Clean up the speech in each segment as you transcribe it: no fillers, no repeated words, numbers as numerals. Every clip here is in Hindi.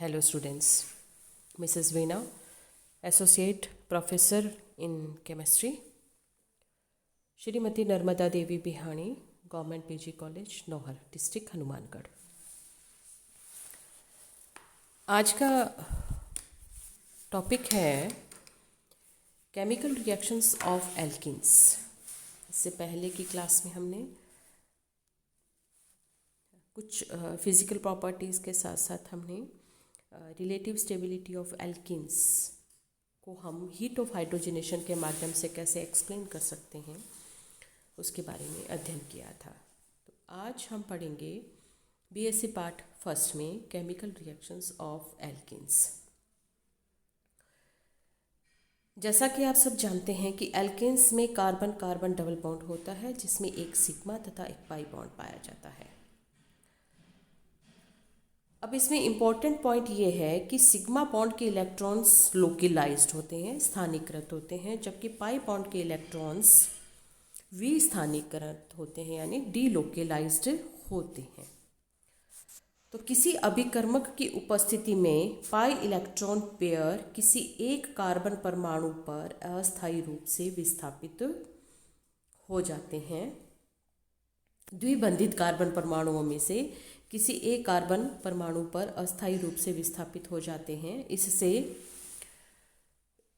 Hello students, Mrs. Veena, Associate Professor in Chemistry, Shrimati Narmada Devi Bihani, government PG college Nohar, district Hanumangarh. आज का टॉपिक है केमिकल रिएक्शंस ऑफ एल्कीन्स। इससे पहले की क्लास में हमने कुछ फिज़िकल प्रॉपर्टीज़ के साथ साथ हमने रिलेटिव स्टेबिलिटी ऑफ एल्कीन्स को हम हीट ऑफ हाइड्रोजनेशन के माध्यम से कैसे एक्सप्लेन कर सकते हैं उसके बारे में अध्ययन किया था। तो आज हम पढ़ेंगे बीएससी पार्ट फर्स्ट में केमिकल रिएक्शंस ऑफ एल्कीन्स। जैसा कि आप सब जानते हैं कि एल्कीन्स में कार्बन कार्बन डबल बॉन्ड होता है, जिसमें एक सिग्मा तथा एक पाई बॉन्ड पाया जाता है। अब इसमें इम्पॉर्टेंट पॉइंट ये है कि सिग्मा बॉन्ड के इलेक्ट्रॉन्स लोकलाइज्ड होते हैं, स्थानीकृत होते हैं, जबकि पाई बॉन्ड के इलेक्ट्रॉन्स विस्थानीकृत होते हैं यानी डीलोकलाइज्ड होते हैं। तो किसी अभिकर्मक की उपस्थिति में पाई इलेक्ट्रॉन पेयर किसी एक कार्बन परमाणु पर अस्थायी रूप से विस्थापित हो जाते हैं। द्विबंधित कार्बन परमाणुओं में से किसी एक कार्बन परमाणु पर अस्थायी रूप से विस्थापित हो जाते हैं। इससे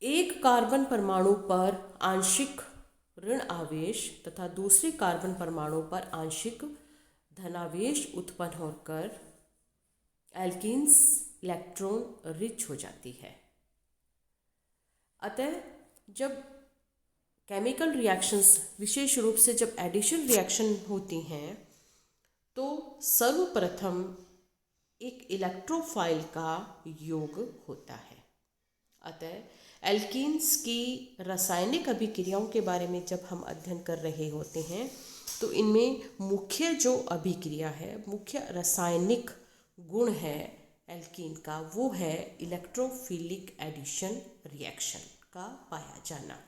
एक कार्बन परमाणु पर आंशिक ऋण आवेश तथा दूसरे कार्बन परमाणु पर आंशिक धनावेश उत्पन्न होकर एल्कीन्स इलेक्ट्रॉन रिच हो जाती है। अतः जब केमिकल रिएक्शंस, विशेष रूप से जब एडिशन रिएक्शन होती हैं, तो सर्वप्रथम एक इलेक्ट्रोफाइल का योग होता है। अतः एल्कीन्स की रासायनिक अभिक्रियाओं के बारे में जब हम अध्ययन कर रहे होते हैं तो इनमें मुख्य जो अभिक्रिया है, मुख्य रासायनिक गुण है एल्कीन का, वो है इलेक्ट्रोफिलिक एडिशन रिएक्शन का पाया जाना।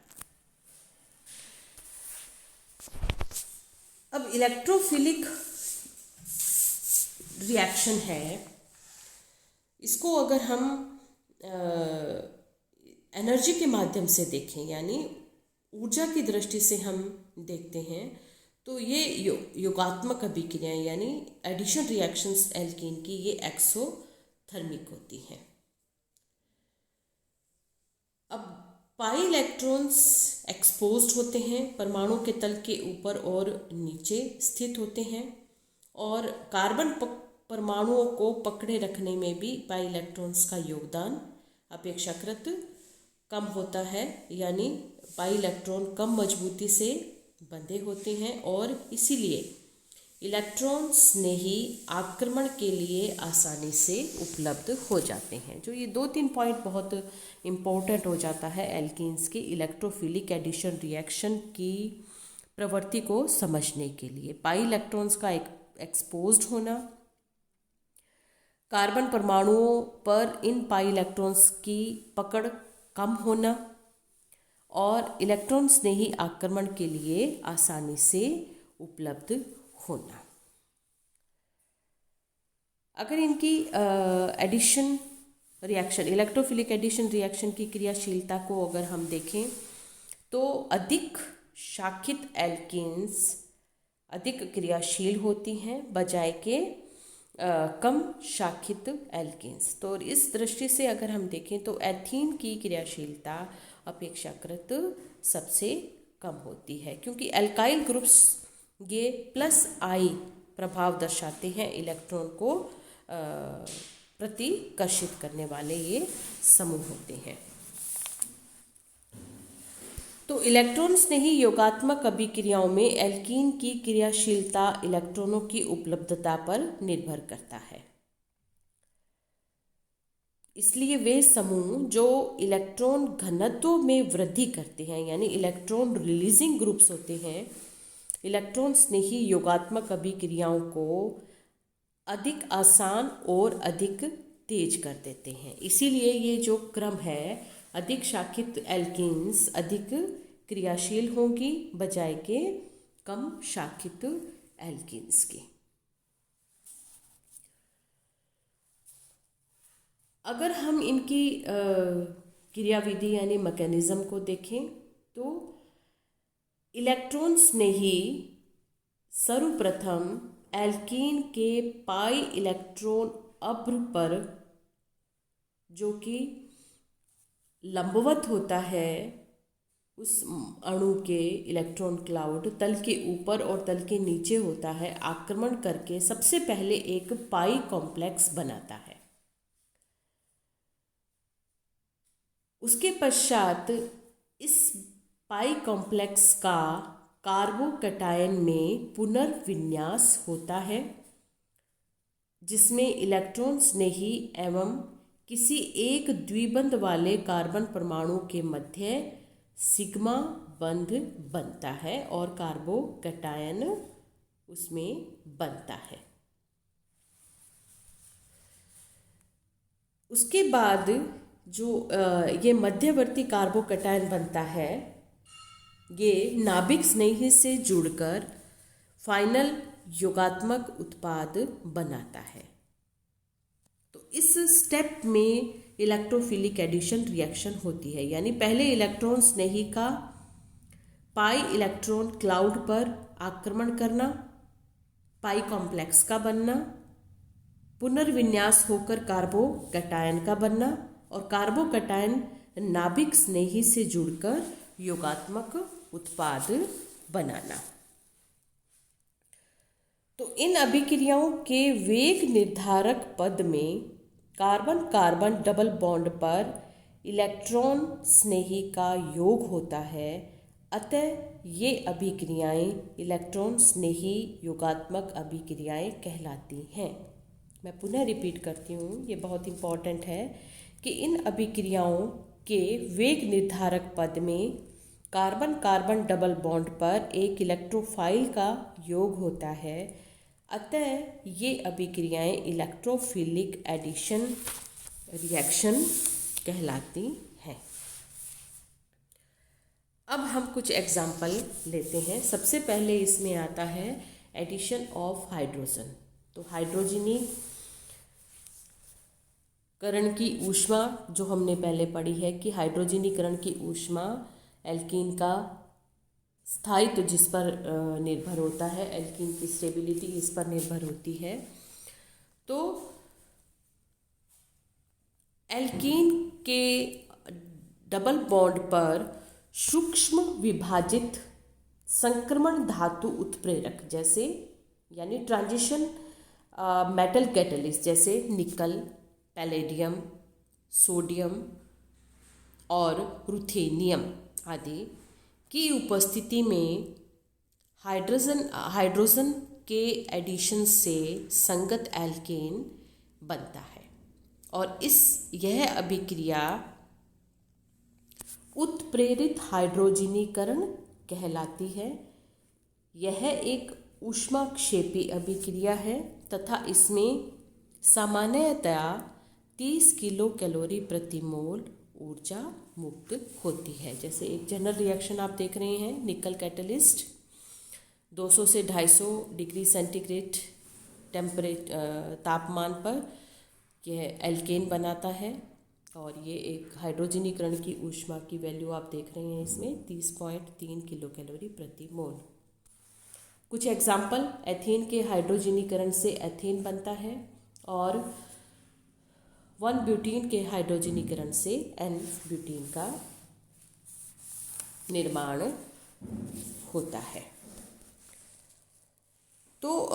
अब इलेक्ट्रोफिलिक रिएक्शन है, इसको अगर हम एनर्जी के माध्यम से देखें यानी ऊर्जा की दृष्टि से हम देखते हैं तो ये योगात्मक अभिक्रियाएं यानी एडिशन रिएक्शंस एल्कीन की ये एक्सोथर्मिक होती हैं। अब पाई इलेक्ट्रॉन्स एक्सपोज्ड होते हैं, परमाणु के तल के ऊपर और नीचे स्थित होते हैं, और कार्बन परमाणुओं को पकड़े रखने में भी पाई इलेक्ट्रॉन्स का योगदान अपेक्षाकृत कम होता है, यानी पाई इलेक्ट्रॉन कम मजबूती से बंधे होते हैं और इसीलिए इलेक्ट्रॉन स्नेही आक्रमण के लिए आसानी से उपलब्ध हो जाते हैं। जो ये 2-3 पॉइंट बहुत इम्पोर्टेंट हो जाता है एल्कीन्स की इलेक्ट्रोफिलिक एडिशन रिएक्शन की प्रवृत्ति को समझने के लिए। पाई इलेक्ट्रॉन्स का एक्सपोज्ड होना, कार्बन परमाणुओं पर इन पाई इलेक्ट्रॉन्स की पकड़ कम होना और इलेक्ट्रॉन स्नेही आक्रमण के लिए आसानी से उपलब्ध होना। अगर इनकी addition reaction, electrophilic addition reaction की क्रियाशीलता को अगर हम देखें तो अधिक शाखित एल्कीन्स अधिक क्रियाशील होती हैं बजाय के कम शाखित एल्कीन्स। तो इस दृष्टि से अगर हम देखें तो एथीन की क्रियाशीलता अपेक्षाकृत सबसे कम होती है, क्योंकि एल्काइल ग्रुप्स ये प्लस आई प्रभाव दर्शाते हैं, इलेक्ट्रॉन को प्रतिकर्षित करने वाले ये समूह होते हैं। तो इलेक्ट्रॉन स्नेही योगात्मक अभिक्रियाओं में एल्कीन की क्रियाशीलता इलेक्ट्रॉनों की उपलब्धता पर निर्भर करता है। इसलिए वे समूह जो इलेक्ट्रॉन घनत्व में वृद्धि करते हैं यानी इलेक्ट्रॉन रिलीजिंग ग्रुप्स होते हैं, इलेक्ट्रॉन स्नेही योगात्मक अभिक्रियाओं को अधिक आसान और अधिक तेज कर देते हैं। इसीलिए ये जो क्रम है, अधिक शाखित एल्कीन्स अधिक क्रियाशील होंगी बजाय के कम शाखित एल्कीन्स की। अगर हम इनकी क्रियाविधि यानी मैकेनिज्म को देखें तो इलेक्ट्रॉन्स ने ही सर्वप्रथम एल्कीन के पाई इलेक्ट्रॉन अभ्र पर, जो कि लंबवत होता है उस अणु के इलेक्ट्रॉन क्लाउड तल के ऊपर और तल के नीचे होता है, आक्रमण करके सबसे पहले एक पाई कॉम्प्लेक्स बनाता है। उसके पश्चात इस पाई कॉम्प्लेक्स का कार्बोकैटायन में पुनर्विन्यास होता है, जिसमें इलेक्ट्रॉन्स ने ही एवं किसी एक द्विबंध वाले कार्बन परमाणु के मध्य सिग्मा बंध बनता है और कार्बोकैटायन उसमें बनता है। उसके बाद जो ये मध्यवर्ती कार्बोकैटायन बनता है, ये नाभिक स्नेही से जुड़कर फाइनल योगात्मक उत्पाद बनाता है। तो इस स्टेप में इलेक्ट्रोफिलिक एडिशन रिएक्शन होती है, यानी पहले इलेक्ट्रॉन स्नेही का पाई इलेक्ट्रॉन क्लाउड पर आक्रमण करना, पाई कॉम्प्लेक्स का बनना, पुनर्विन्यास होकर कार्बोकैटायन का बनना और कार्बोकैटायन नाभिक स्नेही से जुड़कर योगात्मक उत्पाद बनाना। तो इन अभिक्रियाओं के वेग निर्धारक पद में कार्बन कार्बन डबल बॉन्ड पर इलेक्ट्रॉन स्नेही का योग होता है, अतः ये अभिक्रियाएं इलेक्ट्रॉन स्नेही योगात्मक अभिक्रियाएं कहलाती हैं। मैं पुनः रिपीट करती हूँ, ये बहुत इम्पॉर्टेंट है कि इन अभिक्रियाओं के वेग निर्धारक पद में कार्बन कार्बन डबल बॉन्ड पर एक इलेक्ट्रोफाइल का योग होता है, अतः ये अभिक्रियाएं इलेक्ट्रोफिलिक एडिशन रिएक्शन कहलाती हैं। अब हम कुछ एग्जाम्पल लेते हैं। सबसे पहले इसमें आता है एडिशन ऑफ हाइड्रोजन। तो हाइड्रोजनीकरण की ऊष्मा जो हमने पहले पढ़ी है कि हाइड्रोजनीकरण की ऊष्मा एल्कीन का स्थायित्व जिस पर निर्भर होता है, एल्कीन की स्टेबिलिटी इस पर निर्भर होती है। तो एल्कीन के डबल बॉन्ड पर सूक्ष्म विभाजित संक्रमण धातु उत्प्रेरक जैसे यानी ट्रांजिशन मेटल कैटलिस्ट जैसे निकल, पैलेडियम, सोडियम और रुथेनियम आदि की उपस्थिति में हाइड्रोजन के एडिशन से संगत एल्केन बनता है और यह अभिक्रिया उत्प्रेरित हाइड्रोजनीकरण कहलाती है। यह एक ऊष्माक्षेपी अभिक्रिया है तथा इसमें सामान्यतया 30 किलो कैलोरी प्रति मोल ऊर्जा मुक्त होती है। जैसे एक जनरल रिएक्शन आप देख रहे हैं, निकल कैटलिस्ट 200 से 250 डिग्री सेंटीग्रेड तापमान पर यह एल्केन बनाता है और ये एक हाइड्रोजनीकरण की ऊष्मा की वैल्यू आप देख रहे हैं इसमें 30.3 किलो कैलोरी प्रति मोल। कुछ एग्जाम्पल, एथेन के हाइड्रोजनीकरण से एथेन बनता है और 1 ब्यूटीन के हाइड्रोजनीकरण से N ब्यूटीन का निर्माण होता है। तो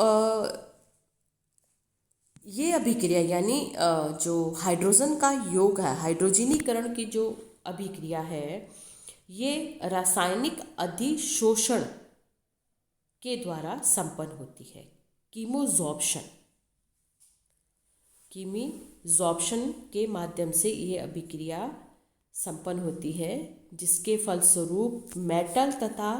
ये अभिक्रिया यानी जो हाइड्रोजन का योग है, हाइड्रोजनीकरण की जो अभिक्रिया है, ये रासायनिक अधिशोषण के द्वारा संपन्न होती है। कीमीजॉर्प्शन के माध्यम से ये अभिक्रिया संपन्न होती है, जिसके फलस्वरूप मेटल तथा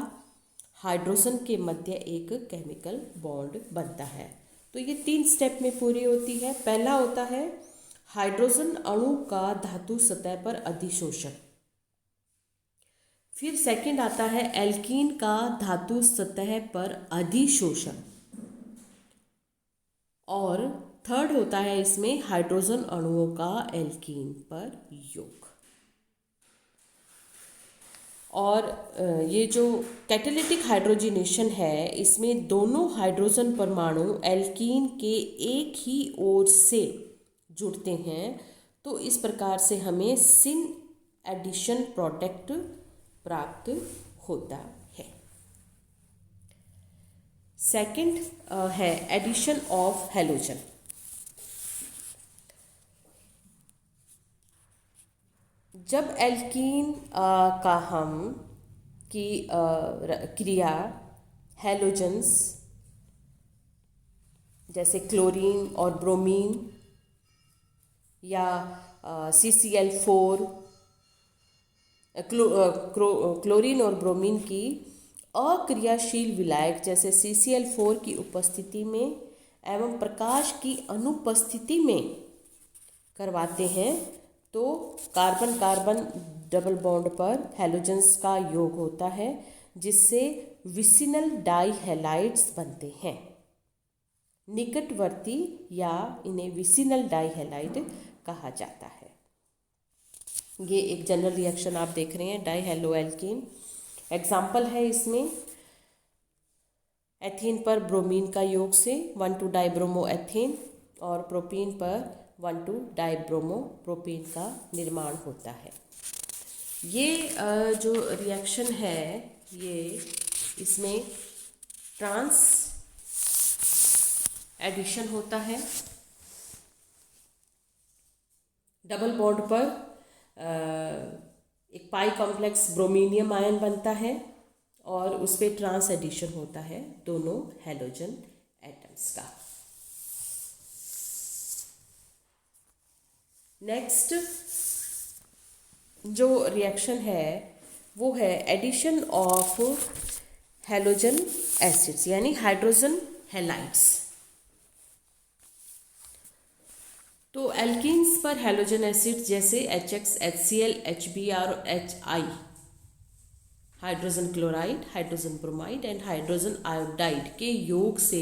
हाइड्रोजन के मध्य एक केमिकल बॉन्ड बनता है। तो ये 3 स्टेप में पूरी होती है। पहला होता है हाइड्रोजन अणु का धातु सतह पर अधिशोषण, फिर सेकंड आता है एल्कीन का धातु सतह पर अधिशोषण और थर्ड होता है इसमें हाइड्रोजन अणुओं का एल्कीन पर योग। और ये जो कैटालिटिक हाइड्रोजनेशन है, इसमें दोनों हाइड्रोजन परमाणु एल्कीन के एक ही ओर से जुड़ते हैं, तो इस प्रकार से हमें सिन एडिशन प्रोडक्ट प्राप्त होता है। सेकंड है एडिशन ऑफ हैलोजन। जब एल्कीन का हम की क्रिया हैलोजन्स जैसे क्लोरीन और ब्रोमीन या CCl4 क्लोरीन और ब्रोमीन की अक्रियाशील विलायक जैसे CCl4 की उपस्थिति में एवं प्रकाश की अनुपस्थिति में करवाते हैं, तो कार्बन कार्बन डबल बॉन्ड पर हैलोजन्स का योग होता है, जिससे विसिनल डाई हैलाइड्स बनते हैं। निकटवर्ती या इन्हें विसिनल डाई हैलाइड कहा जाता है। ये एक जनरल रिएक्शन आप देख रहे हैं, डाई हैलो एल्कीन। एग्जाम्पल है इसमें एथीन पर ब्रोमीन का योग से 1,2 डाइब्रोमो एथीन और प्रोपीन पर 1,2 डाइब्रोमो प्रोपीन का निर्माण होता है। ये जो रिएक्शन है, ये इसमें ट्रांस एडिशन होता है। डबल बॉन्ड पर एक पाई कॉम्प्लेक्स ब्रोमीनियम आयन बनता है और उस पर ट्रांस एडिशन होता है दोनों हैलोजन एटम्स का। नेक्स्ट जो रिएक्शन है वो है एडिशन ऑफ हैलोजन एसिड्स यानी हाइड्रोजन हैलाइड्स। तो एल्कीन्स पर हैलोजन एसिड्स जैसे HX, HCl, HBr और HI, hydrogen chloride, hydrogen bromide and hydrogen iodide के योग से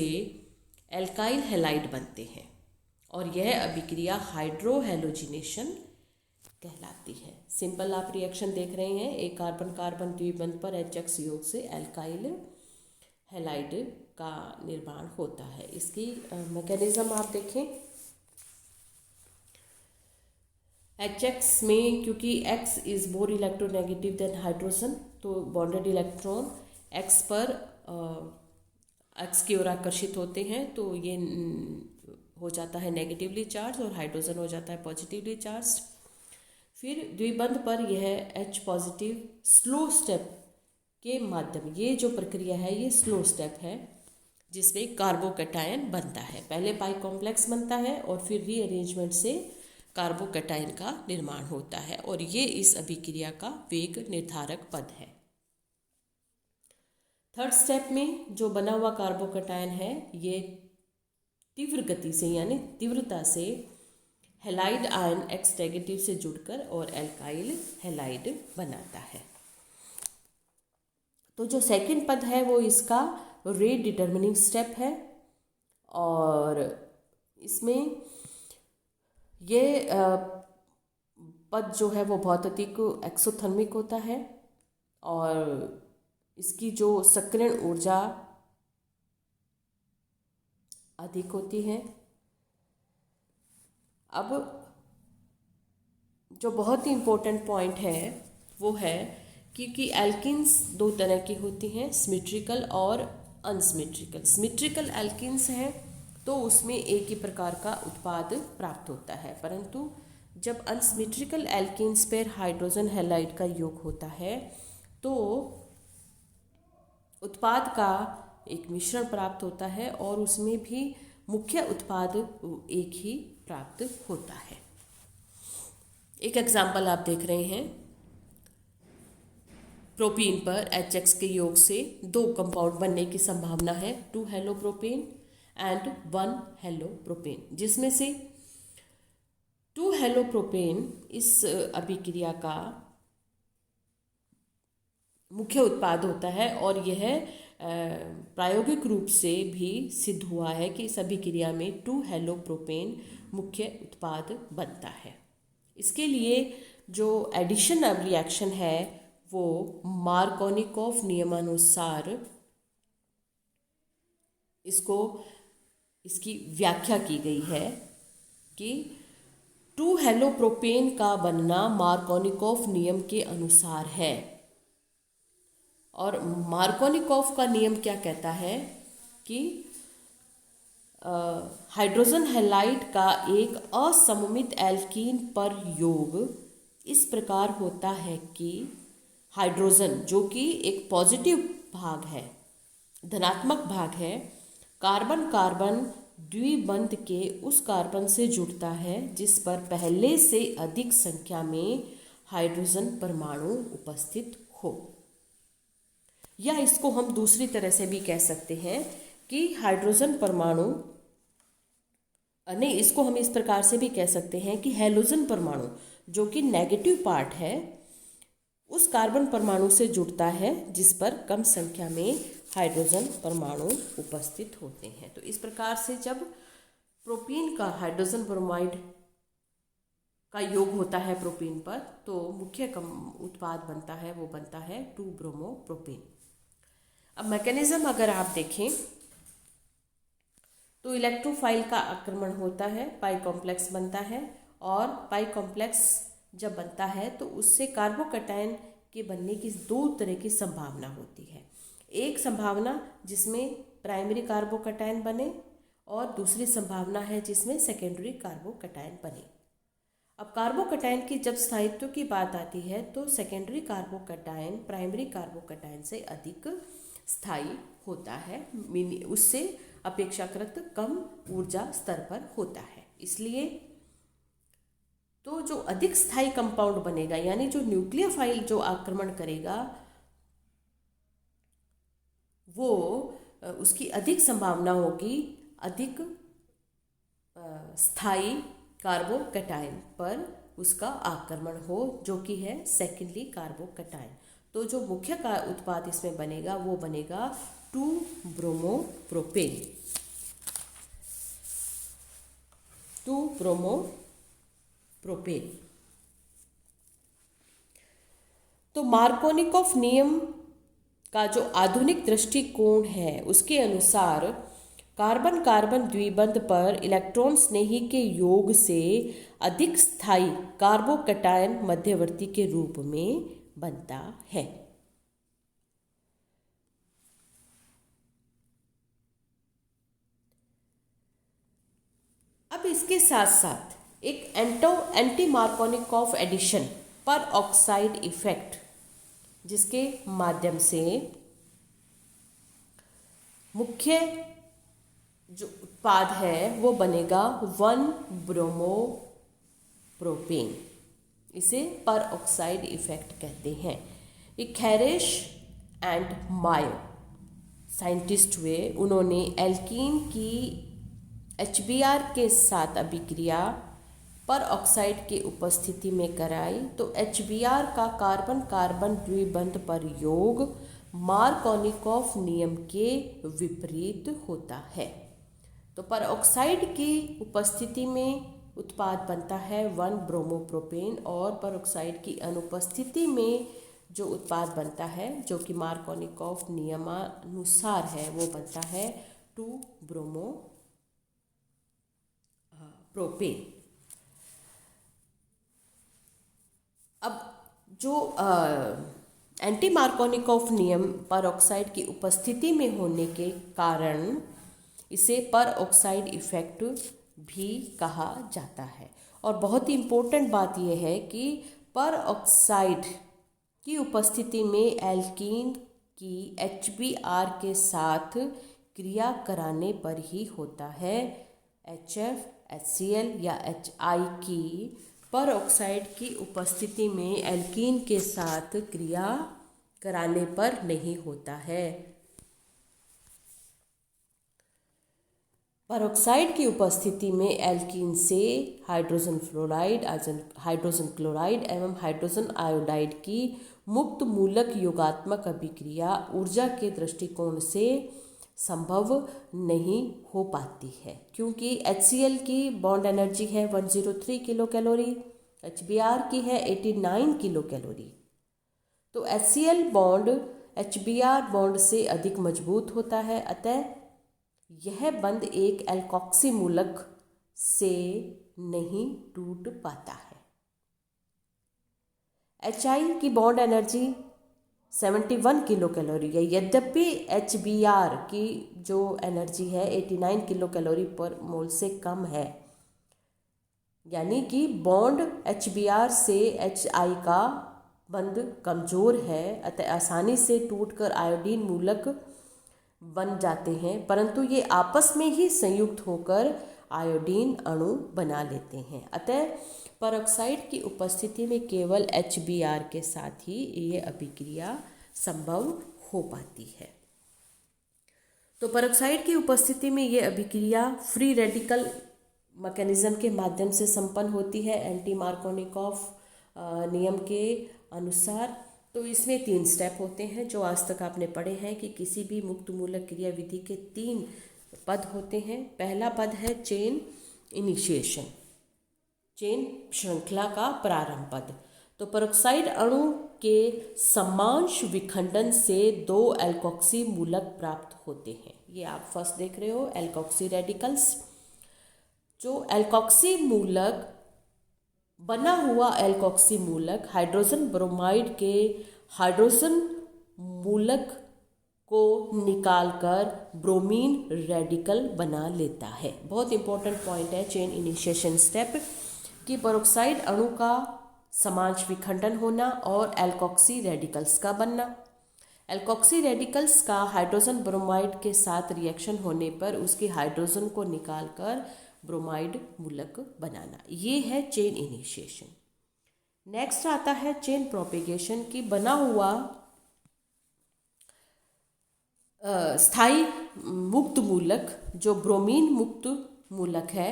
एल्काइल हैलाइड बनते हैं और यह अभिक्रिया हाइड्रोहैलोजिनेशन कहलाती है। सिंपल आप रिएक्शन देख रहे हैं, एक कार्बन कार्बन द्विबंध पर HX योग से एल्काइल हैलाइड का निर्माण होता है। इसकी मैकेनिज्म आप देखें, HX में क्योंकि X is more electronegative than hydrogen, तो बॉन्डेड इलेक्ट्रॉन X पर X की ओर आकर्षित होते हैं, तो ये हो जाता है नेगेटिवली चार्ज और हाइड्रोजन हो जाता है पॉजिटिवली चार्ज। फिर द्विबंध पर यह H पॉजिटिव स्लो स्टेप के माध्यम, ये जो प्रक्रिया है ये स्लो स्टेप है जिसमें कार्बोकैटायन बनता है। पहले पाई कॉम्प्लेक्स बनता है और फिर रीअरेंजमेंट से कार्बोकैटायन का निर्माण होता है और ये इस अभिक्रिया का वेग निर्धारक पद है। थर्ड स्टेप में जो बना हुआ कार्बोकैटायन है ये तीव्र गति से यानी तीव्रता से हैलाइड आयन X नेगेटिव से जुड़कर और एल्काइल हैलाइड बनाता है। तो जो सेकंड पद है वो इसका रेट डिटर्मिनिंग स्टेप है और इसमें ये पद जो है वो बहुत अधिक एक्सोथर्मिक होता है और इसकी जो सक्रियण ऊर्जा अधिक होती है। अब जो बहुत ही इम्पोर्टेंट पॉइंट है वो है क्योंकि एल्किन्स दो तरह की होती हैं, सिमेट्रिकल और अनसिमेट्रिकल। सिमेट्रिकल एल्किन्स हैं तो उसमें एक ही प्रकार का उत्पाद प्राप्त होता है, परंतु जब अनसिमेट्रिकल एल्किन्स पर हाइड्रोजन हैलाइड का योग होता है तो उत्पाद का एक मिश्रण प्राप्त होता है और उसमें भी मुख्य उत्पाद एक ही प्राप्त होता है। एक एग्जाम्पल आप देख रहे हैं, प्रोपीन पर HX के योग से दो कंपाउंड बनने की संभावना है, 2 हेलोप्रोपेन एंड 1 हेलोप्रोपेन, जिसमें से 2 हेलोप्रोपेन इस अभिक्रिया का मुख्य उत्पाद होता है और यह प्रायोगिक रूप से भी सिद्ध हुआ है कि इस अभिक्रिया में 2-हेलोप्रोपेन मुख्य उत्पाद बनता है। इसके लिए जो एडिशन रिएक्शन है वो मार्कोनिकॉफ नियमानुसार इसकी व्याख्या की गई है कि 2-हेलोप्रोपेन का बनना मार्कोनिकॉफ नियम के अनुसार है। और मार्कोनिकॉफ का नियम क्या कहता है कि हाइड्रोजन हैलाइड का एक असममित एल्कीन पर योग इस प्रकार होता है कि हाइड्रोजन, जो कि एक पॉजिटिव भाग है, धनात्मक भाग है, कार्बन कार्बन द्विबंध के उस कार्बन से जुड़ता है जिस पर पहले से अधिक संख्या में हाइड्रोजन परमाणु उपस्थित हो। या इसको हम दूसरी तरह से भी कह सकते हैं कि हाइड्रोजन परमाणु, नहीं, इसको हम इस प्रकार से भी कह सकते हैं कि हैलोजन परमाणु, जो कि नेगेटिव पार्ट है, उस कार्बन परमाणु से जुड़ता है जिस पर कम संख्या में हाइड्रोजन परमाणु उपस्थित होते हैं। तो इस प्रकार से जब प्रोपीन का हाइड्रोजन ब्रोमाइड का योग होता है प्रोपीन पर, तो मुख्य उत्पाद बनता है, वो बनता है 2-ब्रोमोप्रोपेन। अब मैकेनिज्म अगर आप देखें तो इलेक्ट्रोफाइल का आक्रमण होता है, पाई कॉम्प्लेक्स बनता है, और पाई कॉम्प्लेक्स जब बनता है तो उससे कार्बोकैटायन के बनने की दो तरह की संभावना होती है। एक संभावना जिसमें प्राइमरी कार्बोकैटायन बने और दूसरी संभावना है जिसमें सेकेंडरी कार्बोकैटायन बने। अब कार्बोकैटायन की जब स्थायित्व की बात आती है तो सेकेंडरी कार्बोकैटायन प्राइमरी कार्बोकैटायन से अधिक स्थायी होता है, उससे अपेक्षाकृत कम ऊर्जा स्तर पर होता है। इसलिए तो जो अधिक स्थायी कंपाउंड बनेगा, यानी जो न्यूक्लियोफाइल जो आक्रमण करेगा, वो उसकी अधिक संभावना होगी अधिक स्थायी कार्बोकैटायन पर उसका आक्रमण हो, जो कि है सेकेंडरी कार्बोकैटायन। तो जो मुख्य का उत्पाद इसमें बनेगा वो बनेगा 2-ब्रोमोप्रोपेन। 2-ब्रोमोप्रोपेन। तो मार्कोनिकॉफ नियम का जो आधुनिक दृष्टिकोण है उसके अनुसार कार्बन कार्बन द्विबंध पर इलेक्ट्रॉन स्नेही के योग से अधिक स्थायी कार्बोकैटायन मध्यवर्ती के रूप में बनता है। अब इसके साथ साथ एक एंटी मार्कोनिकॉफ एडिशन पर ऑक्साइड इफेक्ट, जिसके माध्यम से मुख्य जो उत्पाद है वो बनेगा 1-ब्रोमोप्रोपेन। इसे पर ऑक्साइड इफेक्ट कहते हैं। एक हैरिश एंड मायो साइंटिस्ट हुए, उन्होंने एल्कीन की HBr के साथ अभिक्रिया पर ऑक्साइड की उपस्थिति में कराई तो HBr का कार्बन कार्बन द्विबंध पर योग मार्कोनिकॉफ नियम के विपरीत होता है। तो पर ऑक्साइड की उपस्थिति में उत्पाद बनता है 1-ब्रोमोप्रोपेन, और पर ऑक्साइड की अनुपस्थिति में जो उत्पाद बनता है, जो कि मार्कोनिकॉफ नियमानुसार है, वो बनता है 2-ब्रोमोप्रोपेन। अब जो एंटी मार्कोनिकॉफ नियम पर ऑक्साइड की उपस्थिति में होने के कारण इसे पर ऑक्साइड इफेक्ट भी कहा जाता है। और बहुत ही इम्पोर्टेंट बात यह है कि पर ऑक्साइड की उपस्थिति में एल्कीन की HBr के साथ क्रिया कराने पर ही होता है। HF, HCl या HI की पर ऑक्साइड की उपस्थिति में एल्कीन के साथ क्रिया कराने पर नहीं होता है। परऑक्साइड की उपस्थिति में एल्कीन से हाइड्रोजन फ्लोराइड, हाइड्रोजन क्लोराइड एवं हाइड्रोजन आयोडाइड की मुक्त मूलक योगात्मक अभिक्रिया ऊर्जा के दृष्टिकोण से संभव नहीं हो पाती है, क्योंकि HCl की बॉन्ड एनर्जी है 103 किलो कैलोरी, HBr की है 89 किलो कैलोरी। तो HCl बॉन्ड HBr बॉन्ड से अधिक मजबूत होता है, अतः यह बंध एक एल्कोक्सी मूलक से नहीं टूट पाता है। HI की बॉन्ड एनर्जी 71 किलो कैलोरी है, यद्यपि HBr की जो एनर्जी है 89 किलो कैलोरी पर मोल से कम है, यानी कि बॉन्ड HBr से HI का बंध कमज़ोर है, अतः आसानी से टूटकर आयोडीन मूलक बन जाते हैं, परंतु ये आपस में ही संयुक्त होकर आयोडीन अणु बना लेते हैं। अतः परऑक्साइड की उपस्थिति में केवल HBr के साथ ही ये अभिक्रिया संभव हो पाती है। तो परऑक्साइड की उपस्थिति में ये अभिक्रिया फ्री रेडिकल मैकेनिज्म के माध्यम से संपन्न होती है, एंटी मार्कोनिकॉफ नियम के अनुसार। तो इसमें 3 स्टेप होते हैं जो आज तक आपने पढ़े हैं कि किसी भी मुक्त मूलक क्रिया विधि के 3 पद होते हैं। पहला पद है चेन इनिशिएशन, चेन श्रृंखला का प्रारंभ पद। तो परऑक्साइड अणु के समांश विखंडन से 2 एल्कोक्सी मूलक प्राप्त होते हैं। ये आप फर्स्ट देख रहे हो, एल्कोक्सी रेडिकल्स। जो एल्कोक्सी मूलक बना हुआ एल्कोक्सी मूलक हाइड्रोजन ब्रोमाइड के हाइड्रोजन मूलक को निकालकर ब्रोमीन रेडिकल बना लेता है। बहुत इंपॉर्टेंट पॉइंट है चेन इनिशिएशन स्टेप कि परऑक्साइड अणु का समांश विखंडन होना और एल्कोक्सी रेडिकल्स का बनना। एल्कोक्सी रेडिकल्स का हाइड्रोजन ब्रोमाइड के साथ रिएक्शन होने पर उसके हाइड्रोजन को निकालकर ब्रोमाइड मूलक बनाना, ये है चेन इनिशिएशन। नेक्स्ट आता है चेन प्रोपेगेशन की बना हुआ स्थायी मुक्त मूलक जो ब्रोमीन मुक्त मूलक है,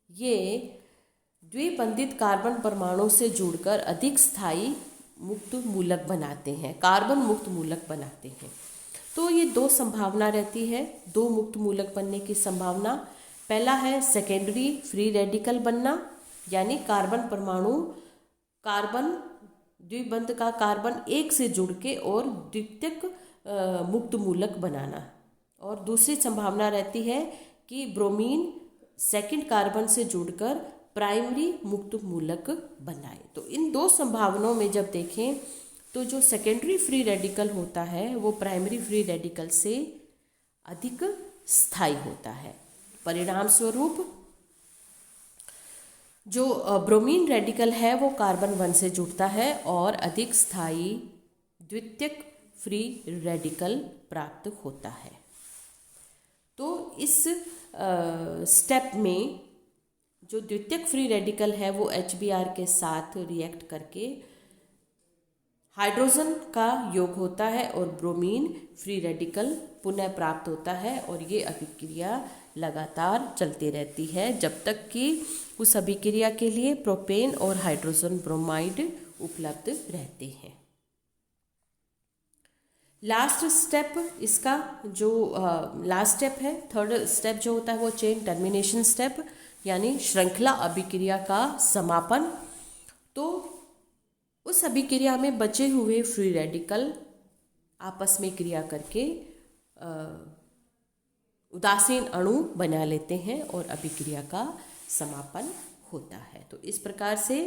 ये द्विबंधित कार्बन परमाणु से जुड़कर अधिक स्थायी मुक्त मूलक बनाते हैं, कार्बन मुक्त मूलक बनाते हैं। तो ये 2 संभावना रहती है, 2 मुक्त मूलक बनने की संभावना। पहला है सेकेंडरी फ्री रेडिकल बनना, यानी कार्बन परमाणु कार्बन द्विबंध का कार्बन 1 से जुड़ के और द्वितीयक मुक्त मूलक बनाना। और दूसरी संभावना रहती है कि ब्रोमीन सेकंड कार्बन से जुड़कर प्राइमरी मुक्त मूलक बनाए। तो इन 2 संभावनाओं में जब देखें तो जो सेकेंडरी फ्री रेडिकल होता है वो प्राइमरी फ्री रेडिकल से अधिक स्थायी होता है। परिणाम स्वरूप जो ब्रोमीन रेडिकल है वो कार्बन 1 से जुड़ता है और अधिक स्थायी द्वितीयक फ्री रेडिकल प्राप्त होता है। तो इस स्टेप में जो द्वितीयक फ्री रेडिकल है वो HBr के साथ रिएक्ट करके हाइड्रोजन का योग होता है और ब्रोमीन फ्री रेडिकल पुनः प्राप्त होता है, और ये अभिक्रिया लगातार चलती रहती है जब तक कि उस अभिक्रिया के लिए प्रोपेन और हाइड्रोजन ब्रोमाइड उपलब्ध रहते हैं। लास्ट स्टेप इसका जो लास्ट स्टेप है, थर्ड स्टेप जो होता है वो चेन टर्मिनेशन स्टेप, यानी श्रृंखला अभिक्रिया का समापन। तो उस अभिक्रिया में बचे हुए फ्री रेडिकल आपस में क्रिया करके उदासीन अणु बना लेते हैं और अभिक्रिया का समापन होता है। तो इस प्रकार से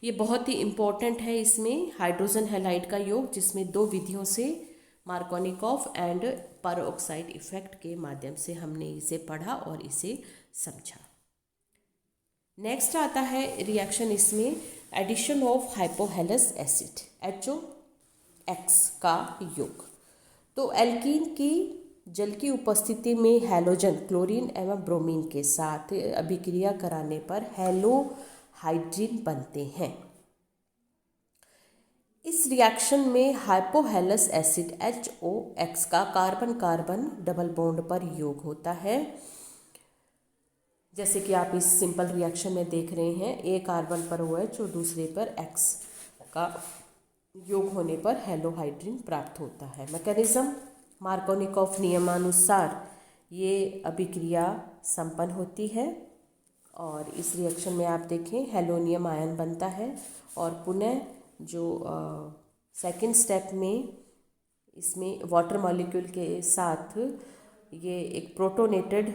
ये बहुत ही इम्पोर्टेंट है। इसमें हाइड्रोजन हैलाइड का योग, जिसमें 2 विधियों से मार्कोनिकॉफ एंड परऑक्साइड इफेक्ट के माध्यम से हमने इसे पढ़ा और इसे समझा। नेक्स्ट आता है रिएक्शन, इसमें addition of hypohalous acid HOX का योग। तो एल्कीन की जल की उपस्थिति में हैलोजन क्लोरीन एवं ब्रोमीन के साथ अभिक्रिया कराने पर हैलोहाइड्रिन बनते हैं। इस रिएक्शन में हाइपोहेलस एसिड HOX का कार्बन कार्बन डबल बॉन्ड पर योग होता है, जैसे कि आप इस सिंपल रिएक्शन में देख रहे हैं। A कार्बन पर OH और दूसरे पर X का योग होने पर हेलोहाइड्रिन प्राप्त होता है। मैकेनिज्म, मार्कोनिकॉफ नियमानुसार ये अभिक्रिया संपन्न होती है और इस रिएक्शन में आप देखें हेलोनियम आयन बनता है और पुनः जो सेकंड स्टेप में इसमें वाटर मॉलिक्यूल के साथ ये एक प्रोटोनेटेड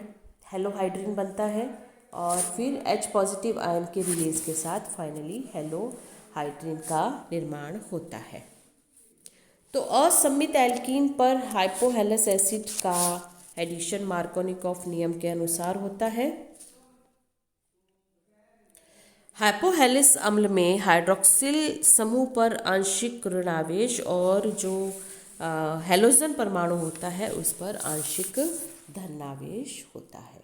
हेलोहाइड्रिन बनता है और फिर H पॉजिटिव आयन के रिलीज के साथ फाइनली हेलोहाइड्रिन का निर्माण होता है। तो असम्मित एल्कीन पर हाइपोहेलस एसिड का एडिशन मार्कोनिकॉफ नियम के अनुसार होता है। हाइपोहेलिस अम्ल में हाइड्रोक्सिल समूह पर आंशिक ऋणावेश और जो हेलोजन परमाणु होता है उस पर आंशिक धनावेश होता है।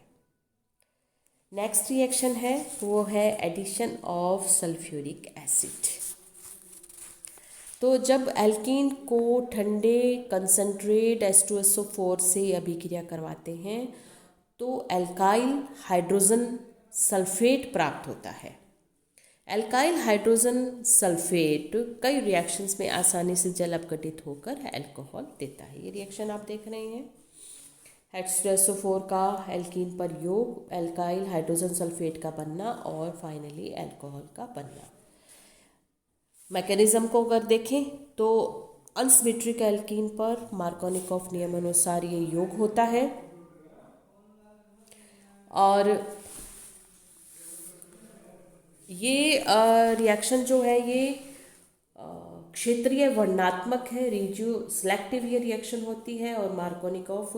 नेक्स्ट रिएक्शन है वो है एडिशन ऑफ सल्फ्यूरिक एसिड। तो जब एल्कीन को ठंडे कंसंट्रेट H2SO4 से अभिक्रिया करवाते हैं तो एल्काइल हाइड्रोजन सल्फेट प्राप्त होता है। एल्काइल हाइड्रोजन सल्फेट कई रिएक्शंस में आसानी से जल अपघटित होकर अल्कोहल देता है। ये रिएक्शन आप देख रहे हैं, H2SO4 का एल्कीन पर योग, एल्काइल हाइड्रोजन सल्फेट का बनना और फाइनली अल्कोहल का बनना। मैकेनिज्म को अगर देखें तो अनसिमेट्रिक एल्कीन पर मार्कोनिकॉफ नियम अनुसार ये योग होता है और ये रिएक्शन जो है ये क्षेत्रीय वर्णनात्मक है, रेडियो सिलेक्टिव ये रिएक्शन होती है और मार्कोनिकॉफ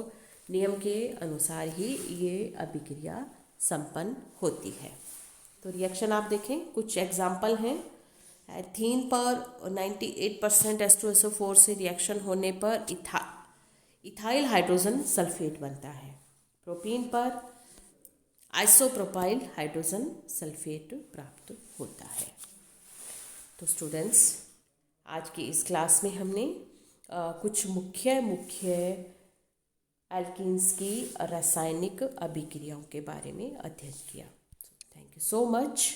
नियम के अनुसार ही ये अभिक्रिया संपन्न होती है। तो रिएक्शन आप देखें, कुछ एग्जाम्पल हैं। एथीन पर 98% H2SO4 से रिएक्शन होने पर इथाइल हाइड्रोजन सल्फेट बनता है। प्रोपीन पर आइसोप्रोपाइल हाइड्रोजन सल्फेट प्राप्त होता है। तो स्टूडेंट्स, आज की इस क्लास में हमने कुछ मुख्य एल्कीन्स की रासायनिक अभिक्रियाओं के बारे में अध्ययन किया। Thank you so much.